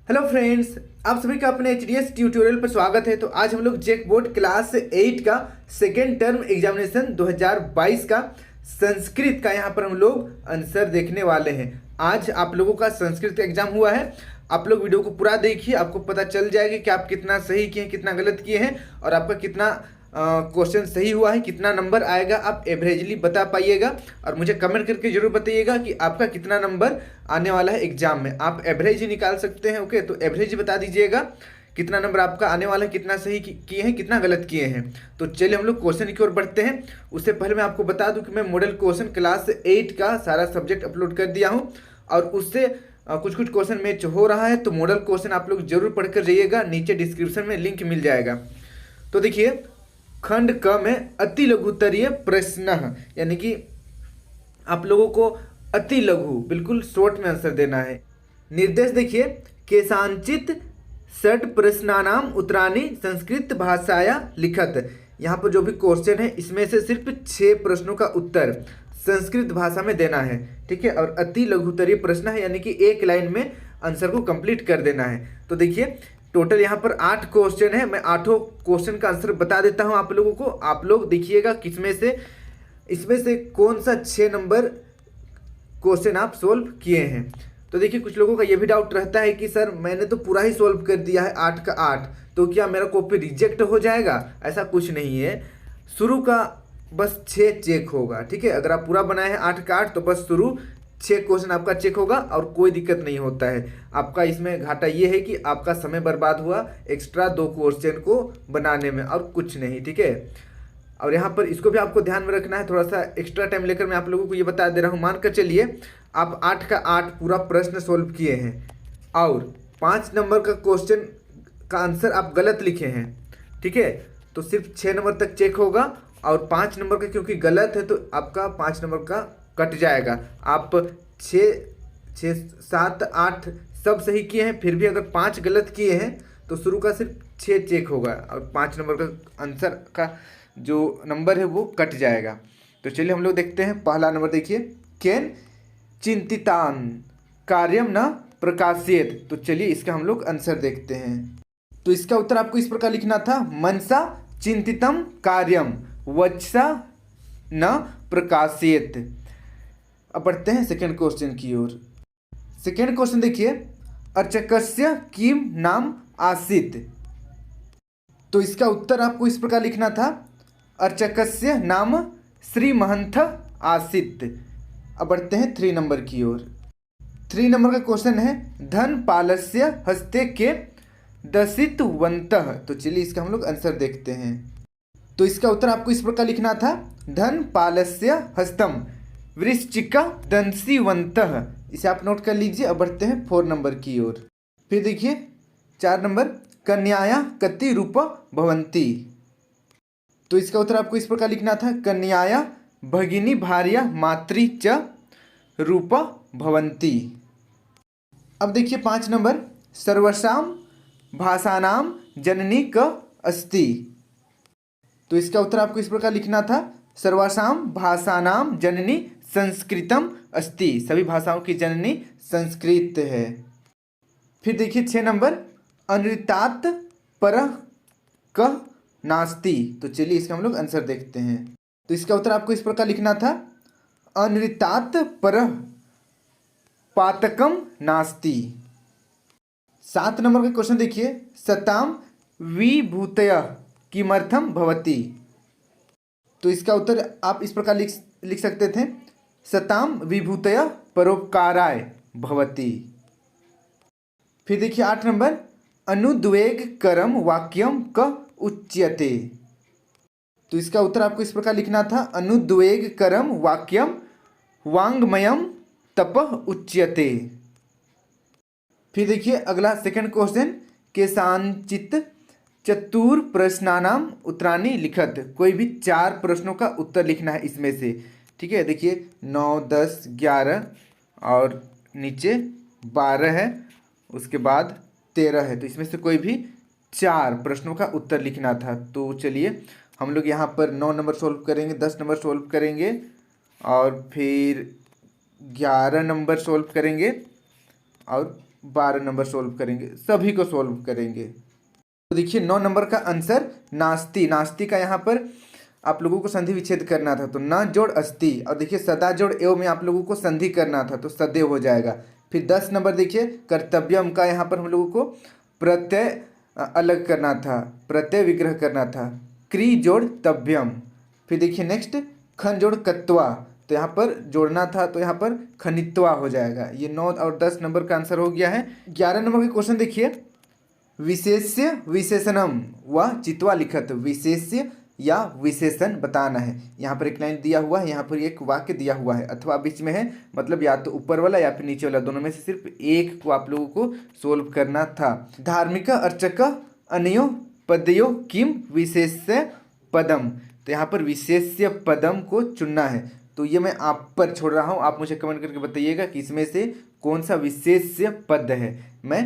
Hello friends, आप सभी का अपने एचडीएस ट्यूटोरियल पर स्वागत है। तो आज हम लोग जेक बोर्ड क्लास 8 का सेकेंड टर्म एग्जामिनेशन 2022 का संस्कृत का यहाँ पर हम लोग आंसर देखने वाले हैं। आज आप लोगों का संस्कृत एग्जाम हुआ है। आप लोग वीडियो को पूरा देखिए, आपको पता चल जाएगा कि आप कितना सही किए हैं, कितना गलत किए हैं और आपका कितना क्वेश्चन सही हुआ है, कितना नंबर आएगा आप एवरेजली बता पाइएगा। और मुझे कमेंट करके जरूर बताइएगा कि आपका कितना नंबर आने वाला है एग्जाम में। आप एवरेज ही निकाल सकते हैं, ओके। तो एवरेज बता दीजिएगा कितना नंबर आपका आने वाला है, कितना सही किए हैं, कितना गलत किए हैं। तो चलिए हम लोग क्वेश्चन की ओर बढ़ते हैं। उससे पहले मैं आपको बता दूं कि मैं मॉडल क्वेश्चन क्लास 8 का सारा सब्जेक्ट अपलोड कर दिया हूं और उससे कुछ कुछ क्वेश्चन मैच हो रहा है। तो मॉडल क्वेश्चन आप लोग जरूर पढ़कर जाइएगा, नीचे डिस्क्रिप्शन में लिंक मिल जाएगा। तो देखिए, खंड क में अति लघुत्तरीय प्रश्न, यानी कि आप लोगों को अति लघु बिल्कुल शॉर्ट में आंसर देना है। निर्देश देखिए, केषांचित षट प्रश्नानाम उत्तराणि संस्कृत भाषाया लिखत। यहाँ पर जो भी क्वेश्चन है इसमें से सिर्फ 6 प्रश्नों का उत्तर संस्कृत भाषा में देना है, ठीक है। और अति लघुत्तरीय प्रश्न है, यानी कि एक लाइन में आंसर को कंप्लीट कर देना है। तो देखिए, टोटल यहाँ पर 8 क्वेश्चन है। मैं 8 क्वेश्चन का आंसर बता देता हूँ आप लोगों को। आप लोग देखिएगा किसमें से इसमें से कौन सा 6 नंबर क्वेश्चन आप सोल्व किए हैं। तो देखिए, कुछ लोगों का ये भी डाउट रहता है कि सर मैंने तो पूरा ही सोल्व कर दिया है 8 का 8, तो क्या मेरा कॉपी रिजेक्ट हो जाएगा? ऐसा कुछ नहीं है। शुरू का बस 6 चेक होगा, ठीक है। अगर आप पूरा बनाए हैं 8 का 8 तो बस शुरू 6 क्वेश्चन आपका चेक होगा और कोई दिक्कत नहीं होता है। आपका इसमें घाटा ये है कि आपका समय बर्बाद हुआ एक्स्ट्रा 2 क्वेश्चन को बनाने में, और कुछ नहीं, ठीक है। और यहाँ पर इसको भी आपको ध्यान में रखना है, थोड़ा सा एक्स्ट्रा टाइम लेकर मैं आप लोगों को ये बता दे रहा हूँ। मान कर चलिए आप 8 का 8 पूरा प्रश्न सोल्व किए हैं और 5 नंबर का क्वेश्चन का आंसर आप गलत लिखे हैं, ठीक है, तो सिर्फ 6 नंबर तक चेक होगा। और 5 नंबर का क्योंकि गलत है तो आपका 5 नंबर का कट जाएगा। आप 6, 7, 8 सब सही किए हैं, फिर भी अगर 5 गलत किए हैं तो शुरू का सिर्फ 6 चेक होगा और 5 नंबर का आंसर का जो नंबर है वो कट जाएगा। तो चलिए हम लोग देखते हैं। पहला नंबर देखिए, केन चिंतितान कार्यम न प्रकाशित। तो चलिए इसका हम लोग आंसर देखते हैं। तो इसका उत्तर आपको इस प्रकार लिखना था, मनसा चिंतितम कार्यम वचसा न प्रकाशित। अब बढ़ते हैं सेकेंड क्वेश्चन की ओर। सेकेंड क्वेश्चन देखिए, अर्चकस्य किम नाम आसीत। तो इसका उत्तर आपको इस प्रकार लिखना था, अर्चकस्य नाम श्री महंथ आसीत। अब बढ़ते हैं 3 नंबर की ओर। 3 नंबर का क्वेश्चन है, धन पालस्य हस्ते के दसितवंतः। तो चलिए इसका हम लोग आंसर देखते हैं। तो इसका उत्तर आपको इस प्रकार लिखना था, धन पालस्य हस्तम वृश्चिका दंसीवंतः। इसे आप नोट कर लीजिए। अब बढ़ते हैं 4 नंबर की ओर। फिर देखिए 4 नंबर, कन्याया कति रूप भवंती। तो इसका उत्तर आपको इस प्रकार लिखना था, कन्याया भगिनी भार्या मातृ च रूप भवंती। अब देखिए 5 नंबर, सर्वसाम भाषानाम जननी क अस्ति। तो इसका उत्तर आपको इस प्रकार लिखना था, सर्वासाम भाषानाम जननी संस्कृतम अस्ति। सभी भाषाओं की जननी संस्कृत है। फिर देखिए 6 नंबर, अनृतात परः कः नास्ति। तो चलिए इसका हम लोग आंसर देखते हैं। तो इसका उत्तर आपको इस प्रकार लिखना था, अनृतात परः पातकम नास्ति। 7 नंबर का क्वेश्चन देखिए, सताम विभूतयः किमर्थम भवति। तो इसका उत्तर आप इस प्रकार लिख सकते थे, सताम विभूतयः परोपकाराय भवति। फिर देखिए 8 नंबर, अनुद्वेगकरम वाक्यम क उच्यते। तो इसका उत्तर आपको इस प्रकार लिखना था, अनुद्वेगकरम वाक्यम वांग्मयम तपः उच्यते। फिर देखिए अगला सेकंड क्वेश्चन, केषांचित चतुर प्रश्नानाम उत्तराणि लिखत। कोई भी 4 प्रश्नों का उत्तर लिखना है इसमें से, ठीक है। देखिए 9, 10, 11 और नीचे 12 है, उसके बाद 13 है। तो इसमें से कोई भी 4 प्रश्नों का उत्तर लिखना था। तो चलिए हम लोग यहाँ पर 9 नंबर सोल्व करेंगे, 10 नंबर सोल्व करेंगे और फिर 11 नंबर सोल्व करेंगे और 12 नंबर सोल्व करेंगे, सभी को सोल्व करेंगे। तो देखिए 9 नंबर का आंसर नास्ति। नास्ति का यहाँ पर आप लोगों को संधि विच्छेद करना था तो न जोड़ अस्ति, और देखिए सदा जोड़ एव में आप लोगों को संधि करना था तो सदैव हो जाएगा। फिर 10 नंबर देखिए कर्तव्यम का यहाँ पर हम लोगों को प्रत्यय अलग करना था, प्रत्यय विग्रह करना था, क्री जोड़ तव्यम। फिर देखिए नेक्स्ट खन जोड़ कत्वा, तो यहाँ पर जोड़ना था तो यहाँ पर खनित्वा हो जाएगा। ये 9 और 10 नंबर का आंसर हो गया है। 11 नंबर का क्वेश्चन देखिए, विशेष्य विशेषणम व चित्वा लिखत, विशेष्य या विशेषण बताना है। यहाँ पर एक लाइन दिया हुआ है, यहाँ पर एक वाक्य दिया हुआ है, अथवा बीच में है, मतलब या तो ऊपर वाला या फिर नीचे वाला, दोनों में से सिर्फ एक को आप लोगों को सोल्व करना था। धार्मिक अर्चक अनयो पदयो किम विशेष्य पदम, तो यहाँ पर विशेष्य पदम को चुनना है। तो ये मैं आप पर छोड़ रहा हूँ, आप मुझे कमेंट करके बताइएगा कि इसमें से कौन सा विशेष्य पद है। मैं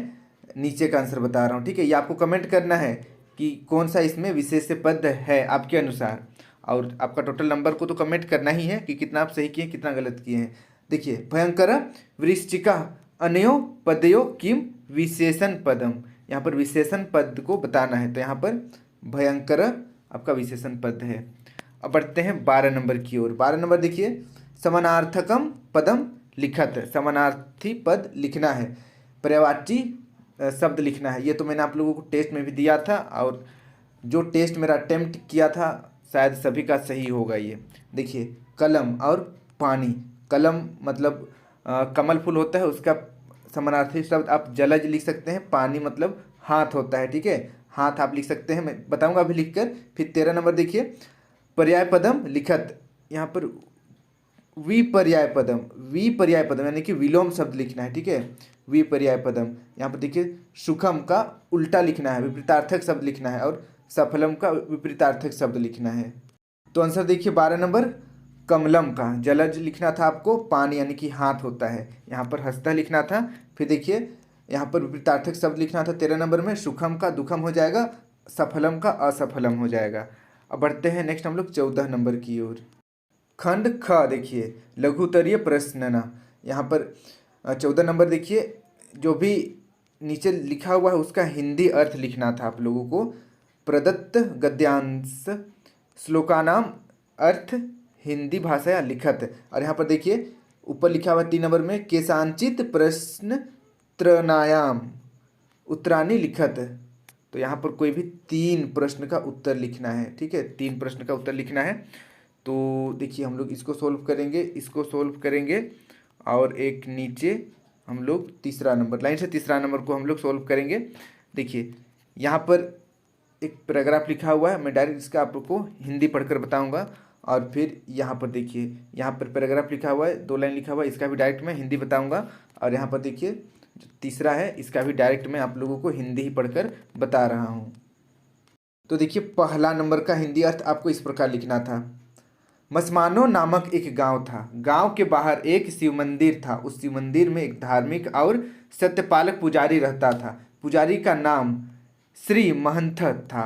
नीचे का आंसर बता रहा हूँ, ठीक है। ये आपको कमेंट करना है कि कौन सा इसमें विशेष्य पद है आपके अनुसार, और आपका टोटल नंबर को तो कमेंट करना ही है कि कितना आप सही किए हैं कितना गलत किए हैं। देखिए भयंकर वृश्चिका अनयो पदयो किम विशेषण पदम, यहाँ पर विशेषण पद को बताना है, तो यहाँ पर भयंकर आपका विशेषण पद है। अब बढ़ते हैं 12 नंबर की ओर। 12 नंबर देखिए, समानार्थकम पदम लिखत, समानार्थी पद लिखना है, पर्यायवाची शब्द लिखना है। ये तो मैंने आप लोगों को टेस्ट में भी दिया था, और जो टेस्ट मेरा अटेम्प्ट किया था शायद सभी का सही होगा। ये देखिए कलम और पानी, कलम मतलब कमल फूल होता है, उसका समानार्थी शब्द आप जलज लिख सकते हैं, पानी मतलब हाथ होता है, ठीक है, हाथ आप लिख सकते हैं, मैं बताऊंगा अभी लिखकर। फिर 13 नंबर देखिए, पर्याय पदम लिखत, यहाँ पर विपर्याय पदम, विपर्याय पदम यानी कि विलोम शब्द लिखना है, ठीक है, विपर्याय पदम। यहाँ पर देखिए सुखम का उल्टा लिखना है, विपरीतार्थक शब्द लिखना है, और सफलम का विपरीतार्थक शब्द लिखना है। तो आंसर देखिए 12 नंबर कमलम का जलज लिखना था आपको, पानी यानी कि हाथ होता है, यहाँ पर हस्त लिखना था। फिर देखिए यहाँ पर विपरीतार्थक शब्द लिखना था 13 नंबर में, सुखम का दुखम हो जाएगा, सफलम का असफलम हो जाएगा। अब बढ़ते हैं नेक्स्ट हम लोग 14 नंबर की ओर। खंड ख देखिए लघुतरीय प्रश्न, यहाँ पर 14 नंबर देखिए, जो भी नीचे लिखा हुआ है उसका हिंदी अर्थ लिखना था आप लोगों को। प्रदत्त गद्यांश श्लोकानाम अर्थ हिंदी भाषा लिखत, और यहाँ पर देखिए ऊपर लिखा हुआ 3 नंबर में, केशांचित प्रश्न त्रनायाम उत्तरानी लिखत, तो यहाँ पर कोई भी 3 प्रश्न का उत्तर लिखना है, ठीक है, 3 प्रश्न का उत्तर लिखना है। तो देखिए हम लोग इसको सोल्व करेंगे, इसको सोल्व करेंगे, और एक नीचे हम लोग तीसरा नंबर, लाइन से तीसरा नंबर को हम लोग सोल्व करेंगे। देखिए यहाँ पर एक पैराग्राफ लिखा हुआ है, मैं डायरेक्ट इसका आपको हिंदी पढ़कर बताऊंगा, और फिर यहाँ पर देखिए यहाँ पर पैराग्राफ लिखा हुआ है, 2 लाइन लिखा हुआ है, इसका भी डायरेक्ट मैं हिंदी बताऊंगा, और यहाँ पर देखिए जो तीसरा है इसका भी डायरेक्ट मैं आप लोगों को हिंदी ही पढ़कर बता रहा हूँ। तो देखिए पहला नंबर का हिंदी अर्थ आपको इस प्रकार लिखना था। मसमानो नामक एक गांव था, गांव के बाहर एक शिव मंदिर था, उस शिव मंदिर में एक धार्मिक और सत्यपालक पुजारी रहता था, पुजारी का नाम श्री महंत था।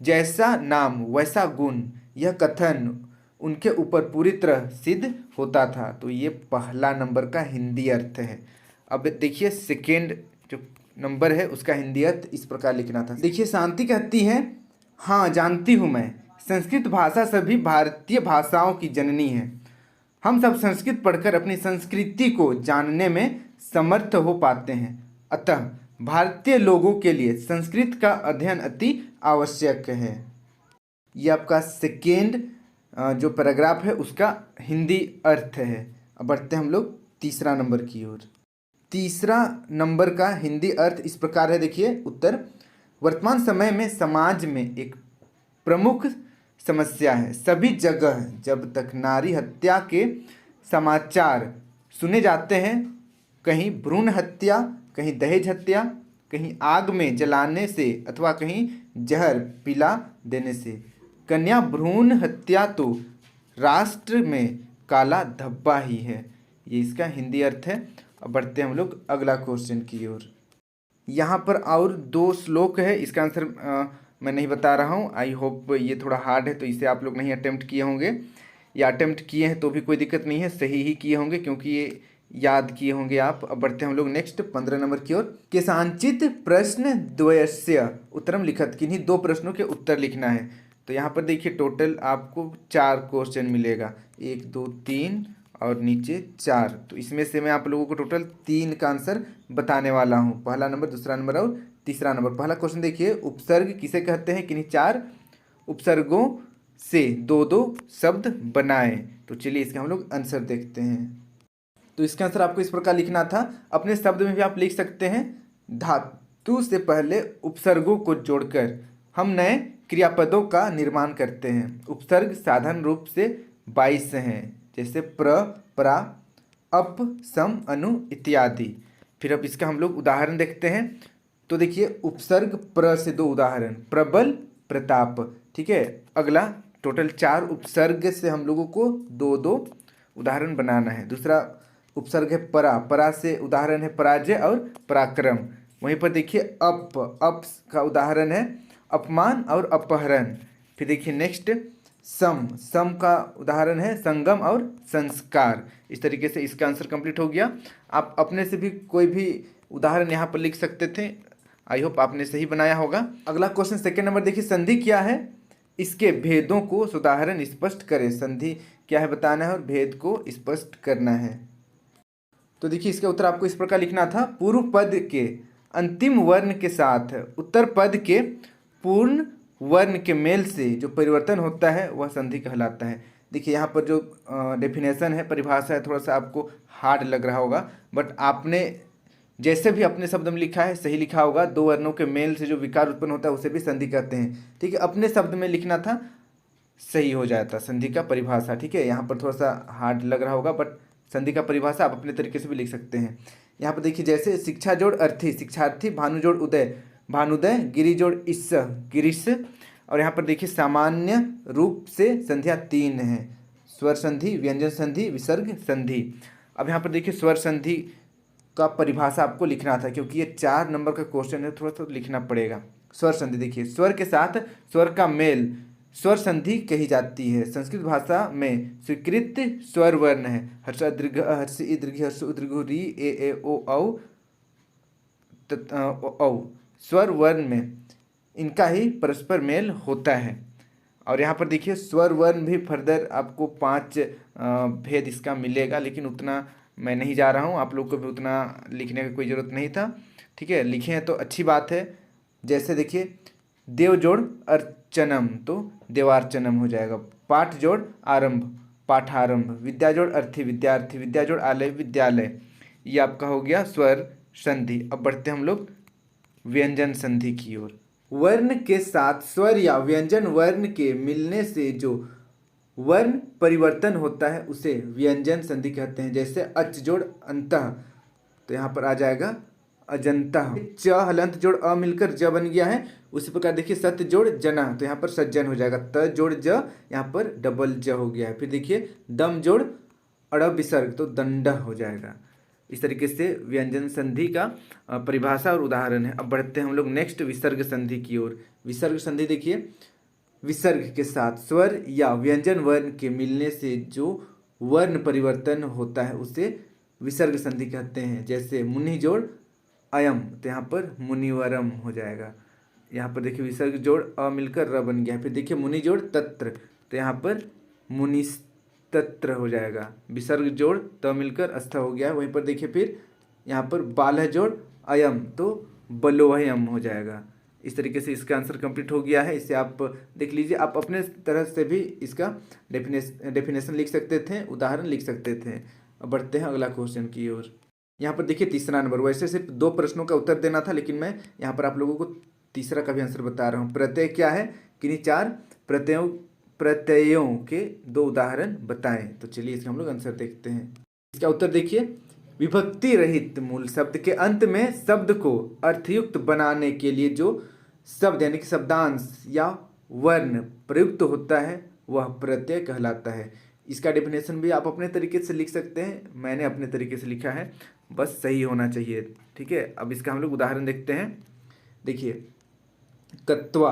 जैसा नाम वैसा गुण, यह कथन उनके ऊपर पूरी तरह सिद्ध होता था। तो ये पहला नंबर का हिंदी अर्थ है। अब देखिए सेकेंड जो नंबर है उसका हिंदी अर्थ इस प्रकार लिखना था। देखिए शांति कहती है, हाँ जानती हूँ मैं, संस्कृत भाषा सभी भारतीय भाषाओं की जननी है। हम सब संस्कृत पढ़कर अपनी संस्कृति को जानने में समर्थ हो पाते हैं, अतः भारतीय लोगों के लिए संस्कृत का अध्ययन अति आवश्यक है। ये आपका सेकेंड जो पैराग्राफ है उसका हिंदी अर्थ है। अब बढ़ते हैं हम लोग तीसरा नंबर की ओर। तीसरा नंबर का हिंदी अर्थ इस प्रकार है, देखिए उत्तर, वर्तमान समय में समाज में एक प्रमुख समस्या है, सभी जगह जब तक नारी हत्या के समाचार सुने जाते हैं, कहीं भ्रूण हत्या, कहीं दहेज हत्या, कहीं आग में जलाने से अथवा कहीं जहर पिला देने से, कन्या भ्रूण हत्या तो राष्ट्र में काला धब्बा ही है। ये इसका हिंदी अर्थ है। अब बढ़ते हैं हम लोग अगला क्वेश्चन की ओर। यहाँ पर और 2 श्लोक है, इसका आंसर मैं नहीं बता रहा हूँ। आई होप ये थोड़ा हार्ड है तो इसे आप लोग नहीं अटेम्प्ट किए होंगे, या अटेम्प्ट किए हैं तो भी कोई दिक्कत नहीं है, सही ही किए होंगे, क्योंकि याद किए होंगे आप। अब बढ़ते हैं हम लोग नेक्स्ट 15 नंबर की ओर। केषांचित प्रश्न द्वयस्य उत्तरम लिखत, किन्हीं दो प्रश्नों के उत्तर लिखना है। तो यहाँ पर देखिए टोटल आपको 4 क्वेश्चन मिलेगा, 1 2 3 और नीचे 4। तो इसमें से मैं आप लोगों को टोटल 3 का आंसर बताने वाला हूँ, पहला नंबर, दूसरा नंबर और तीसरा नंबर। पहला क्वेश्चन देखिए, उपसर्ग किसे कहते हैं, किन्हीं 4 उपसर्गों से 2-2 शब्द बनाएं। तो चलिए इसका हम लोग आंसर देखते हैं। तो इसका आंसर आपको इस प्रकार लिखना था, अपने शब्द में भी आप लिख सकते हैं, धातु से पहले उपसर्गों को जोड़कर हम नए क्रियापदों का निर्माण करते हैं। उपसर्ग साधारण रूप से 22 हैं, जैसे प्र, प्रा, अप, सम, अनु इत्यादि। फिर अब इसका हम लोग उदाहरण देखते हैं। तो देखिए उपसर्ग प्र से 2 उदाहरण, प्रबल, प्रताप। ठीक है, अगला टोटल 4 उपसर्ग से हम लोगों को 2-2 उदाहरण बनाना है। दूसरा उपसर्ग है परा, परा से उदाहरण है पराजय और पराक्रम। वहीं पर देखिए अप का उदाहरण है अपमान और अपहरण। फिर देखिए नेक्स्ट सम, सम का उदाहरण है संगम और संस्कार। इस तरीके से इसका आंसर कंप्लीट हो गया। आप अपने से भी कोई भी उदाहरण यहाँ पर लिख सकते थे। आई होप आपने सही बनाया होगा। अगला क्वेश्चन सेकंड नंबर देखिए, संधि क्या है, इसके भेदों को उदाहरण स्पष्ट करें। संधि क्या है बताना है और भेद को स्पष्ट करना है। तो देखिए इसका उत्तर आपको इस प्रकार लिखना था, पूर्व पद के अंतिम वर्ण के साथ उत्तर पद के पूर्ण वर्ण के मेल से जो परिवर्तन होता है वह संधि कहलाता है। देखिए यहाँ पर जो डेफिनेशन है, परिभाषा है, थोड़ा सा आपको हार्ड लग रहा होगा, बट आपने जैसे भी अपने शब्द में लिखा है सही लिखा होगा। 2 वर्णों के मेल से जो विकार उत्पन्न होता है उसे भी संधि कहते हैं। ठीक है, अपने शब्द में लिखना था, सही हो जाता संधि का परिभाषा। ठीक है, यहाँ पर थोड़ा सा हार्ड लग रहा होगा, बट संधि का परिभाषा आप अपने तरीके से भी लिख सकते हैं। यहाँ पर देखिए जैसे शिक्षा जोड़ अर्थी, शिक्षार्थी, भानु जोड़ उदय, भानुदय, गिरी जोड़ इस, गिरीश। और यहाँ पर देखिए सामान्य रूप से संधियाँ 3 हैं, स्वर संधि, व्यंजन संधि, विसर्ग संधि। अब यहाँ पर देखिए स्वर संधि का परिभाषा आपको लिखना था, क्योंकि ये 4 नंबर का क्वेश्चन है, थोड़ा सा लिखना पड़ेगा। स्वर संधि देखिए, स्वर के साथ स्वर का मेल स्वर संधि कही जाती है। संस्कृत भाषा में स्वीकृत स्वर वर्ण है हर्ष दीर्घ, हर्ष ई दीर्घ, हर्ष उ दीर्घ, री, ए ओ औ औ। स्वर वर्ण में इनका ही परस्पर मेल होता है। और यहाँ पर देखिए स्वर वर्ण भी फर्दर आपको 5 भेद इसका मिलेगा, लेकिन उतना मैं नहीं जा रहा हूँ, आप लोग को भी उतना लिखने का कोई ज़रूरत नहीं था। ठीक है, लिखे हैं तो अच्छी बात है। जैसे देखिए देव जोड़ अर्चनम तो देवार्चनम हो जाएगा, पाठ जोड़ आरंभ, पाठारंभ, विद्या जोड़ अर्थी, विद्यार्थी, विद्या जोड़ आलय, विद्यालय। ये आपका हो गया स्वर संधि। अब बढ़ते हम लोग व्यंजन संधि की ओर। वर्ण के साथ स्वर या व्यंजन वर्ण के मिलने से जो वर्ण परिवर्तन होता है उसे व्यंजन संधि कहते हैं। जैसे अच जोड़ अंतः, तो यहाँ पर आ जाएगा अजंता। च हलंत जोड़ अ मिलकर ज बन गया है। उसी प्रकार देखिए सत्य जोड़ जना, तो यहाँ पर सज्जन हो जाएगा। त जोड़ ज, यहाँ पर डबल ज हो गया है। फिर देखिए दम जोड़ अड़ विसर्ग, तो दंड हो जाएगा। इस तरीके से व्यंजन संधि का परिभाषा और उदाहरण है। अब बढ़ते हैं हम लोग नेक्स्ट विसर्ग संधि की ओर। विसर्ग संधि देखिए, विसर्ग के साथ स्वर या व्यंजन वर्ण के मिलने से जो वर्ण परिवर्तन होता है उसे विसर्ग संधि कहते हैं। जैसे मुनि जोड़ अयम, तो यहाँ पर मुनिवरम हो जाएगा। यहाँ पर देखिए विसर्ग जोड़ अ मिलकर र बन गया। फिर देखिए मुनि जोड़ तत्र, तो यहाँ पर मुनिस्तत्र हो जाएगा। विसर्ग जोड़ त मिलकर अस्थ हो गया। वहीं पर देखिए फिर यहाँ पर बालह जोड़ अयम, तो बलोहयम हो जाएगा। इस तरीके से इसका आंसर कंप्लीट हो गया है। इसे आप देख लीजिए, आप अपने तरह से भी इसका डेफिनेशन लिख सकते थे, उदाहरण लिख सकते थे। अब बढ़ते हैं अगला क्वेश्चन की ओर। यहाँ पर देखिए तीसरा नंबर, वैसे सिर्फ 2 प्रश्नों का उत्तर देना था, लेकिन मैं यहाँ पर आप लोगों को तीसरा का भी आंसर बता रहा हूँ। प्रत्यय क्या है, किन्हीं 4 प्रत्ययों के 2 उदाहरण बताएं। तो चलिए इसका हम लोग आंसर देखते हैं। इसका उत्तर देखिए, विभक्ति रहित मूल शब्द के अंत में शब्द को अर्थयुक्त बनाने के लिए जो शब्द यानी कि शब्दांश या वर्ण प्रयुक्त होता है वह प्रत्यय कहलाता है। इसका डेफिनेशन भी आप अपने तरीके से लिख सकते हैं, मैंने अपने तरीके से लिखा है, बस सही होना चाहिए। ठीक है, अब इसका हम लोग उदाहरण देखते हैं। देखिए कत्वा,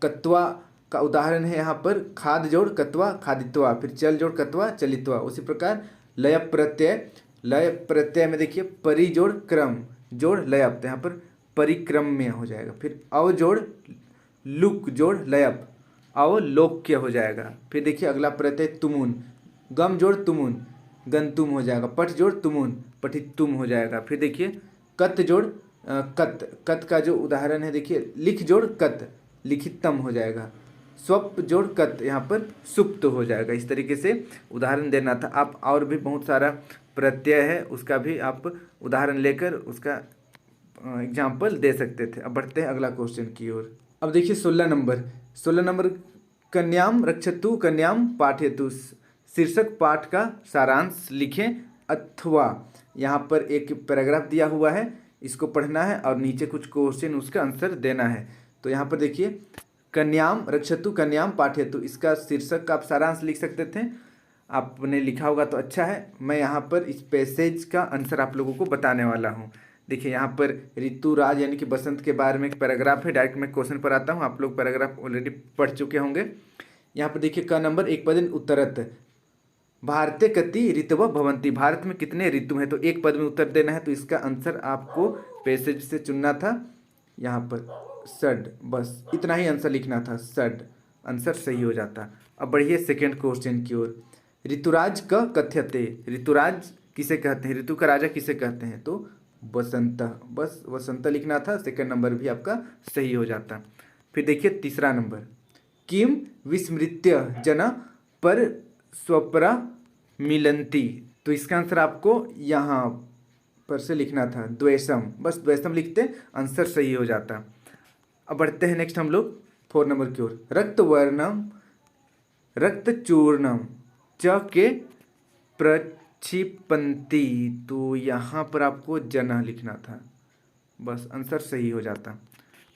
कत्वा का उदाहरण है यहाँ पर खाद जोड़ कत्वा खादित्वा, फिर चल जोड़ कत्वा चलित्वा। उसी प्रकार लय प्रत्यय लय प्रत्यय में देखिए परि जोड़ क्रम जोड़ लयप, तो यहाँ पर परिक्रम में हो जाएगा। फिर अव जोड़ लुक जोड़ लयप, अवलोक्य हो जाएगा। फिर देखिए अगला प्रत्यय तुमुन, गम जोड़ तुमुन गंतुम हो जाएगा। पठ जोड़ तुमुन पठितुम हो जाएगा। फिर देखिए कत जोड़ कत का जो उदाहरण है देखिए लिख जोड़ कत लिखितम हो जाएगा। स्वप जोड़ कत यहाँ पर सुप्त हो जाएगा। इस तरीके से उदाहरण देना था। आप और भी बहुत सारा प्रत्यय है उसका भी आप उदाहरण लेकर उसका एग्जाम्पल दे सकते थे। अब बढ़ते हैं अगला क्वेश्चन की ओर। अब देखिए 16 नंबर कन्याम रक्षतु कन्याम पाठयतु, शीर्षक पाठ का सारांश लिखें अथवा, यहाँ पर एक पैराग्राफ दिया हुआ है इसको पढ़ना है और नीचे कुछ क्वेश्चन उसका आंसर देना है। तो यहाँ पर देखिए कन्याम रक्षतु कन्याम पाठयतु, इसका शीर्षक का आप सारांश लिख सकते थे। आपने लिखा होगा तो अच्छा है। मैं यहाँ पर इस पैसेज का आंसर आप लोगों को बताने वाला हूँ। देखिए यहाँ पर ऋतुराज यानी कि बसंत के बारे में एक पैराग्राफ है। डायरेक्ट मैं क्वेश्चन पर आता हूँ, आप लोग पैराग्राफ ऑलरेडी पढ़ चुके होंगे। यहाँ पर देखिए क नंबर एक पद उत्तरत, भारते कति ऋतव भवंती, भारत में कितने ऋतु हैं, तो एक पद में उत्तर देना है। तो इसका आंसर आपको पैसेज से चुनना था। यहाँ पर षड, बस इतना ही आंसर लिखना था, षड आंसर सही हो जाता। अब बढ़िए सेकेंड क्वेश्चन की ओर। ऋतुराज क कथ्यते, ऋतुराज किसे कहते हैं, ऋतु का राजा किसे कहते हैं, तो वसंत, बस वसंत लिखना था। सेकंड नंबर भी आपका सही हो जाता। फिर देखिए तीसरा नंबर, किम विस्मृत्य जना पर स्वपरा मिलंती, तो इसका आंसर आपको यहाँ पर से लिखना था द्वेषम, बस द्वेषम लिखते आंसर सही हो जाता। अब बढ़ते हैं नेक्स्ट हम लोग 4 नंबर की ओर। रक्तवर्णम रक्तचूर्णम च के प्रक्षिपंती, तो यहाँ पर आपको जना लिखना था, बस आंसर सही हो जाता।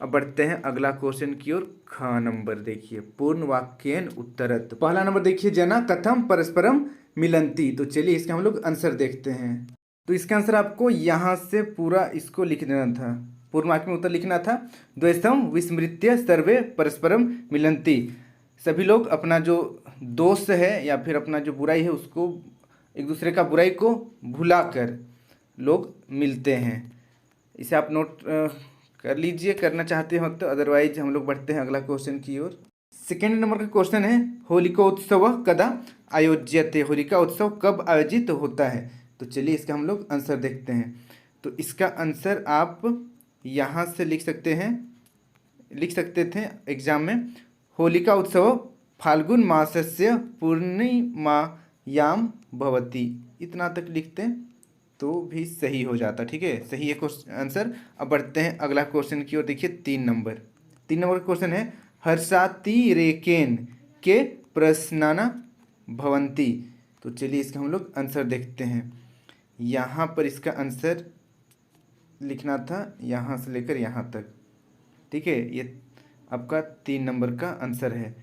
अब बढ़ते हैं अगला क्वेश्चन की ओर। ख नंबर देखिए पूर्ण वाक्यन उत्तरत, पहला नंबर देखिए जना कथम परस्परम मिलंती, तो चलिए इसका हम लोग आंसर देखते हैं। तो इसका आंसर आपको यहाँ से पूरा इसको लिख देना था, पूर्ण वाक्य में उत्तर लिखना था। द्वैतम विस्मृत्य सर्वे परस्परम मिलंती, सभी लोग अपना जो दोष है या फिर अपना जो बुराई है उसको, एक दूसरे का बुराई को भुलाकर लोग मिलते हैं। इसे आप नोट कर लीजिए करना चाहते हो तो, अदरवाइज हम लोग बढ़ते हैं अगला क्वेश्चन की ओर। सेकेंड नंबर का क्वेश्चन है होलिकोत्सव कदा आयोज्यते, होलिका उत्सव कब आयोजित होता है, तो चलिए इसका हम लोग आंसर देखते हैं। तो इसका आंसर आप यहाँ से लिख सकते थे एग्जाम में, होलिका उत्सव फाल्गुन मासस्य पूर्णिमायाम भवति, इतना तक लिखते तो भी सही हो जाता। ठीक है, सही है आंसर। अब बढ़ते हैं अगला क्वेश्चन की ओर। देखिए 3 नंबर का क्वेश्चन है हर्षातिरेकेन के प्रश्नाना भवंती, तो चलिए इसका हम लोग आंसर देखते हैं। यहाँ पर इसका आंसर लिखना था यहाँ से लेकर यहाँ तक। ठीक है, ये आपका 3 नंबर का आंसर है,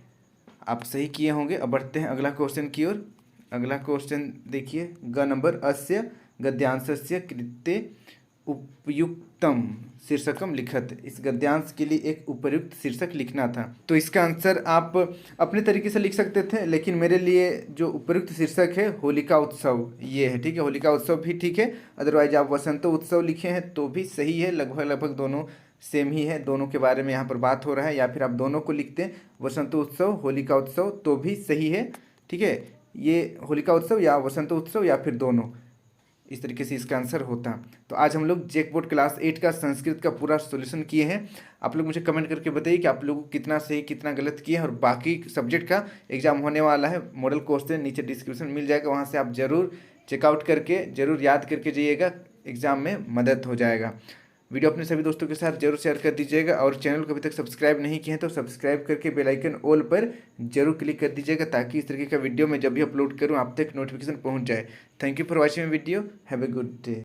आप सही किए होंगे। अब बढ़ते हैं अगला क्वेश्चन की ओर। अगला क्वेश्चन देखिए ग नंबर, अस्य गद्यांशस्य कृते उपयुक्तम शीर्षकम लिखत, इस गद्यांश के लिए एक उपयुक्त शीर्षक लिखना था। तो इसका आंसर आप अपने तरीके से लिख सकते थे, लेकिन मेरे लिए जो उपयुक्त शीर्षक है होलिका उत्सव ये है। ठीक है, होलिका उत्सव भी ठीक है, अदरवाइज आप वसंत उत्सव लिखे हैं तो भी सही है। लगभग दोनों सेम ही है, दोनों के बारे में यहाँ पर बात हो रहा है। या फिर आप दोनों को लिखते हैं वसंत उत्सव होलिका उत्सव तो भी सही है। ठीक है, ये होलिका उत्सव या वसंत उत्सव या फिर दोनों, इस तरीके से इसका आंसर होता। तो आज हम लोग जैकबोर्ड क्लास 8 का संस्कृत का पूरा सॉल्यूशन किए हैं। आप लोग मुझे कमेंट करके बताइए कि आप लोगों को कितना सही कितना गलत किए हैं। और बाकी सब्जेक्ट का एग्जाम होने वाला है, मॉडल क्वेश्चन नीचे डिस्क्रिप्शन मिल जाएगा, वहाँ से आप ज़रूर चेकआउट करके ज़रूर याद करके जाइएगा, एग्ज़ाम में मदद हो जाएगा। वीडियो अपने सभी दोस्तों के साथ जरूर शेयर कर दीजिएगा और चैनल को अभी तक सब्सक्राइब नहीं किए हैं तो सब्सक्राइब करके बेल आइकन ऑल पर जरूर क्लिक कर दीजिएगा, ताकि इस तरीके का वीडियो मैं जब भी अपलोड करूं आप तक नोटिफिकेशन पहुंच जाए। Thank you for watching video, have a good day.